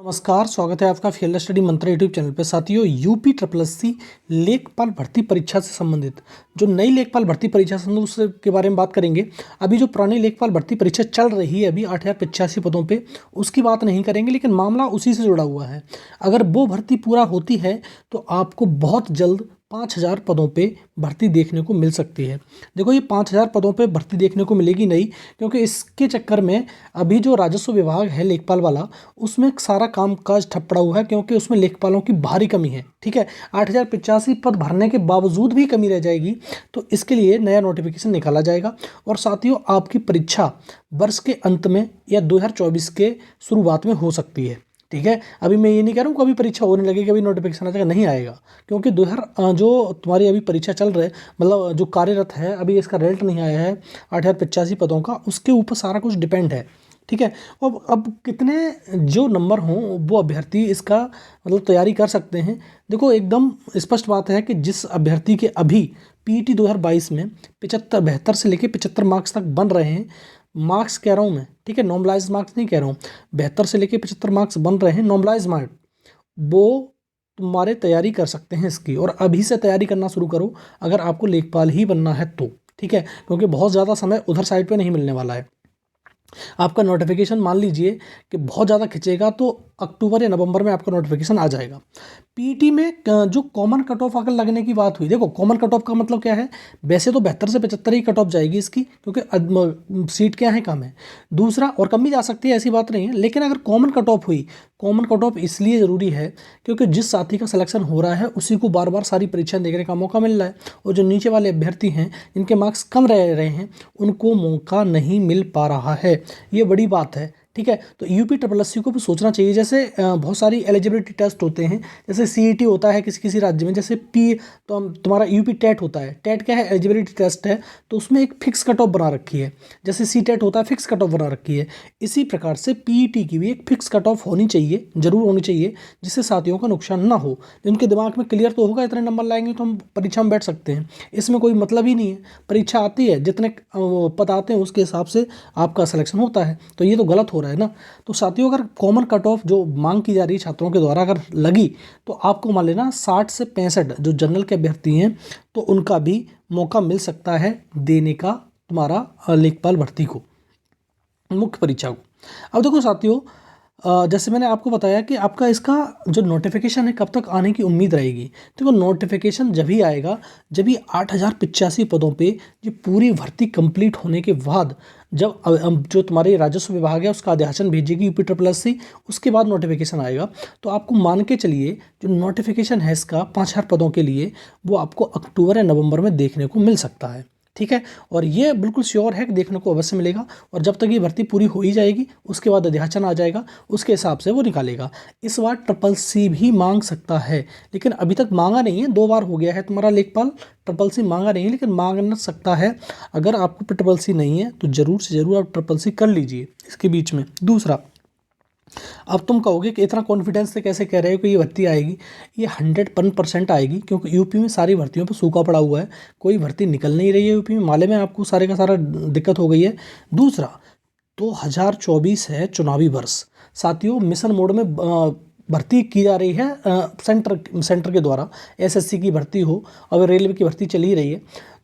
नमस्कार, स्वागत है आपका फील्ड स्टडी मंत्र यूट्यूब चैनल पे। साथियों, यूपी ट्रिपल एस सी लेखपाल भर्ती परीक्षा से संबंधित जो नई लेखपाल भर्ती परीक्षा से संबंधित उसके बारे में बात करेंगे। अभी जो पुरानी लेखपाल भर्ती परीक्षा चल रही है अभी 8085 पदों पे, उसकी बात नहीं करेंगे, लेकिन मामला उसी से जुड़ा हुआ है। अगर वो भर्ती पूरा होती है तो आपको बहुत जल्द 5000 पदों पे भर्ती देखने को मिल सकती है। देखो, ये 5000 पदों पे भर्ती देखने को मिलेगी नहीं, क्योंकि इसके चक्कर में अभी जो राजस्व विभाग है लेखपाल वाला, उसमें सारा कामकाज ठप पड़ा हुआ है, क्योंकि उसमें लेखपालों की भारी कमी है। ठीक है, 8085 पद भरने के बावजूद भी कमी रह जाएगी, तो इसके लिए नया नोटिफिकेशन निकाला जाएगा। और साथियों, आपकी परीक्षा वर्ष के अंत में या 2024 के शुरुआत में हो सकती है। ठीक है, अभी मैं ये नहीं कह रहा हूँ कभी परीक्षा होने लगेगी, अभी नोटिफिकेशन आ जाएगा, नहीं आएगा, क्योंकि 2000 जो तुम्हारी अभी परीक्षा चल रही है, मतलब जो कार्यरत है, अभी इसका रिजल्ट नहीं आया है 8085 पदों का, उसके ऊपर सारा कुछ डिपेंड है। ठीक है, अब कितने जो नंबर हों वो अभ्यर्थी इसका मतलब तैयारी कर सकते हैं। देखो, एकदम स्पष्ट बात है कि जिस अभ्यर्थी के अभी पीटी 2022 में 72 से लेकर 75 मार्क्स तक बन रहे हैं, मार्क्स कह रहा हूँ मैं, ठीक है, नॉर्मलाइज मार्क्स नहीं कह रहा हूँ, 72 से लेकर 75 मार्क्स बन रहे हैं नॉर्मलाइज मार्क्स, वो तुम्हारे तैयारी कर सकते हैं इसकी। और अभी से तैयारी करना शुरू करो अगर आपको लेखपाल ही बनना है तो। ठीक है, क्योंकि बहुत ज़्यादा समय उधर साइड पे नहीं मिलने वाला है। आपका नोटिफिकेशन मान लीजिए कि बहुत ज़्यादा खिंचेगा तो अक्टूबर या नवंबर में आपका नोटिफिकेशन आ जाएगा। पीटी में जो कॉमन कट ऑफ अगर लगने की बात हुई, देखो कॉमन कट ऑफ का मतलब क्या है, वैसे तो 72 से 75 ही कट ऑफ जाएगी इसकी, क्योंकि सीट क्या है, कम है। दूसरा, और कम भी जा सकती है, ऐसी बात नहीं है, लेकिन अगर कॉमन कट ऑफ हुई, कॉमन कट ऑफ इसलिए ज़रूरी है क्योंकि जिस साथी का सिलेक्शन हो रहा है उसी को बार बार सारी परीक्षाएं देखने का मौका मिल रहा है, और जो नीचे वाले अभ्यर्थी हैं जिनके मार्क्स कम रह रहे हैं उनको मौका नहीं मिल पा रहा है। ये बड़ी बात है। ठीक है, तो यूपी ट्रिपल एस सी को भी सोचना चाहिए। जैसे बहुत सारी एलिजिबिलिटी टेस्ट होते हैं, जैसे सीईटी होता है किसी किसी राज्य में, जैसे तो तुम्हारा यूपी टेट होता है। टेट क्या है, एलिजिबिलिटी टेस्ट है, तो उसमें एक फिक्स कट ऑफ बना रखी है। जैसे सी टेट होता है, फिक्स कट ऑफ बना रखी है। इसी प्रकार से पीईटी की भी एक फिक्स कट ऑफ होनी चाहिए, जरूर होनी चाहिए, जिससे साथियों का नुकसान ना हो। उनके दिमाग में क्लियर तो होगा इतने नंबर लाएंगे तो हम परीक्षा में बैठ सकते हैं, इसमें कोई मतलब ही नहीं है। परीक्षा आती है, जितने पद आते हैं उसके हिसाब से आपका सिलेक्शन होता है, तो ये तो गलत हो रहा है ना। तो साथियों, अगर कॉमन कट ऑफ जो मांग की जा रही है छात्रों के द्वारा अगर लगी, तो आपको मान लेना 60 से 65 जो जनरल के अभ्यर्थी हैं, तो उनका भी मौका मिल सकता है देने का तुम्हारा लेखपाल भर्ती को, मुख्य परीक्षा को। अब देखो साथियों, जैसे मैंने आपको बताया कि आपका इसका जो नोटिफिकेशन है कब तक आने की उम्मीद रहेगी। देखो, नोटिफिकेशन जब ही आएगा जब ही 8085 पदों पे ये पूरी भर्ती कंप्लीट होने के बाद, जब जो तुम्हारे राजस्व विभाग है उसका अध्यासन भेजेगी यूपी ट्रिपल एस सी, उसके बाद नोटिफिकेशन आएगा। तो आपको मान के चलिए जो नोटिफिकेशन है इसका 5000 पदों के लिए, वो आपको अक्टूबर या नवंबर में देखने को मिल सकता है। ठीक है, और ये बिल्कुल श्योर है कि देखने को अवश्य मिलेगा। और जब तक ये भर्ती पूरी हो ही जाएगी, उसके बाद अध्याचन आ जाएगा, उसके हिसाब से वो निकालेगा। इस बार ट्रिपल सी भी मांग सकता है, लेकिन अभी तक मांगा नहीं है। 2 बार हो गया है तुम्हारा लेखपाल, ट्रिपल सी मांगा नहीं है, लेकिन मांग सकता है। अगर आपको ट्रिपल सी नहीं है तो ज़रूर से ज़रूर आप ट्रिपल सी कर लीजिए इसके बीच में। दूसरा, अब तुम कहोगे कि इतना कॉन्फिडेंस से कैसे कह रहे हो कि ये भर्ती आएगी। ये 101% आएगी, क्योंकि यूपी में सारी भर्तियों पर सूखा पड़ा हुआ है, कोई भर्ती निकल नहीं रही है यूपी में। माले में आपको सारे का सारा दिक्कत हो गई है। दूसरा, 2024 है चुनावी वर्ष। साथियों, मिशन मोड में भर्ती की जा रही है सेंटर के द्वारा। एसएससी की भर्ती हो, अब रेलवे की भर्ती चल ही रही है,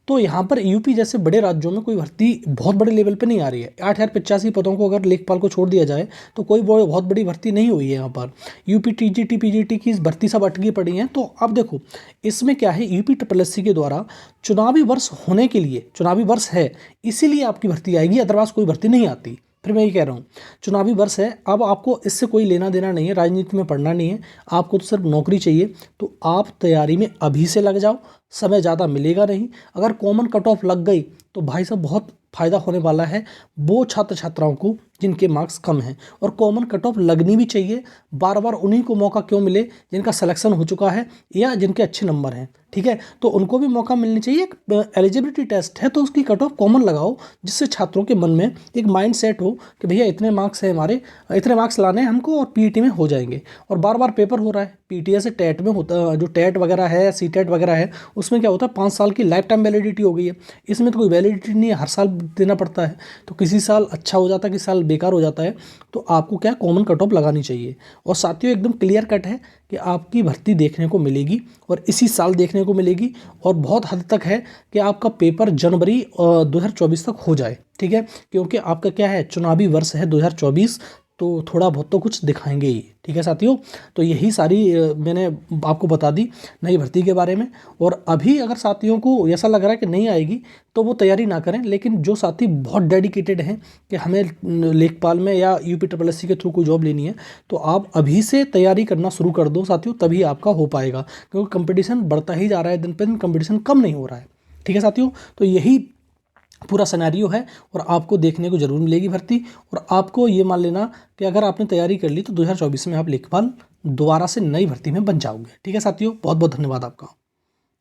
तो यहाँ पर यूपी जैसे बड़े राज्यों में कोई भर्ती बहुत बड़े लेवल पे नहीं आ रही है। 8085 पदों को अगर लेखपाल को छोड़ दिया जाए तो कोई बहुत बड़ी भर्ती नहीं हुई है यहाँ पर। यूपी टीजीटी पीजीटी की भर्ती सब अटकी पड़ी हैं। तो अब देखो, इसमें क्या है, यूपी ट्रिपल एस सी के द्वारा चुनावी वर्ष होने के लिए, चुनावी वर्ष है इसीलिए आपकी भर्ती आएगी, अदरवाइज कोई भर्ती नहीं आती। फिर मैं ये कह रहा हूँ, चुनावी वर्ष है, अब आपको इससे कोई लेना देना नहीं है, राजनीति में पढ़ना नहीं है, आपको तो सिर्फ नौकरी चाहिए। तो आप तैयारी में अभी से लग जाओ, समय ज़्यादा मिलेगा नहीं। अगर कॉमन कट ऑफ लग गई तो भाई साहब बहुत फ़ायदा होने वाला है वो छात्र छात्राओं को जिनके मार्क्स कम हैं। और कॉमन कट ऑफ लगनी भी चाहिए, बार बार उन्हीं को मौका क्यों मिले जिनका सिलेक्शन हो चुका है या जिनके अच्छे नंबर हैं। ठीक है, तो उनको भी मौका मिलनी चाहिए। एलिजिबिलिटी टेस्ट है तो उसकी कट ऑफ कॉमन लगाओ, जिससे छात्रों के मन में एक माइंड सेट हो कि भैया इतने मार्क्स है हमारे, इतने मार्क्स लाने हैं हमको और पीईटी में हो जाएंगे। और बार बार पेपर हो रहा है, पीटीए से टेट में होता, जो टेट वगैरह है, सी टेट वगैरह है, उसमें क्या होता है 5 साल की लाइफ टाइम वैलिडिटी हो गई है। इसमें तो कोई वैलिडिटी नहीं है, हर साल देना पड़ता है। तो किसी साल अच्छा हो जाता है, किसी साल बेकार हो जाता है, तो आपको क्या कॉमन कट ऑफ लगानी चाहिए। और साथियों एकदम क्लियर कट है कि आपकी भर्ती देखने को मिलेगी और इसी साल देखने को मिलेगी, और बहुत हद तक है कि आपका पेपर जनवरी 2024 तक हो जाए, ठीक है, क्योंकि आपका क्या है चुनावी वर्ष है 2024, तो थोड़ा बहुत तो कुछ दिखाएंगे ही, ठीक है साथियों। तो यही सारी मैंने आपको बता दी नई भर्ती के बारे में। और अभी अगर साथियों को ऐसा लग रहा है कि नहीं आएगी तो वो तैयारी ना करें, लेकिन जो साथी बहुत डेडिकेटेड हैं कि हमें लेखपाल में या यूपी ट्रिपल एस सी के थ्रू कोई जॉब लेनी है, तो आप अभी से तैयारी करना शुरू कर दो साथियों, तभी आपका हो पाएगा, क्योंकि कंपटीशन बढ़ता ही जा रहा है, दिन पे दिन कंपटीशन कम नहीं हो रहा है, ठीक है साथियों। तो यही पूरा सिनेरियो है और आपको देखने को जरूर मिलेगी भर्ती। और आपको ये मान लेना कि अगर आपने तैयारी कर ली तो 2024 में आप लेखपाल दोबारा से नई भर्ती में बन जाओगे, ठीक है साथियों। बहुत बहुत धन्यवाद आपका।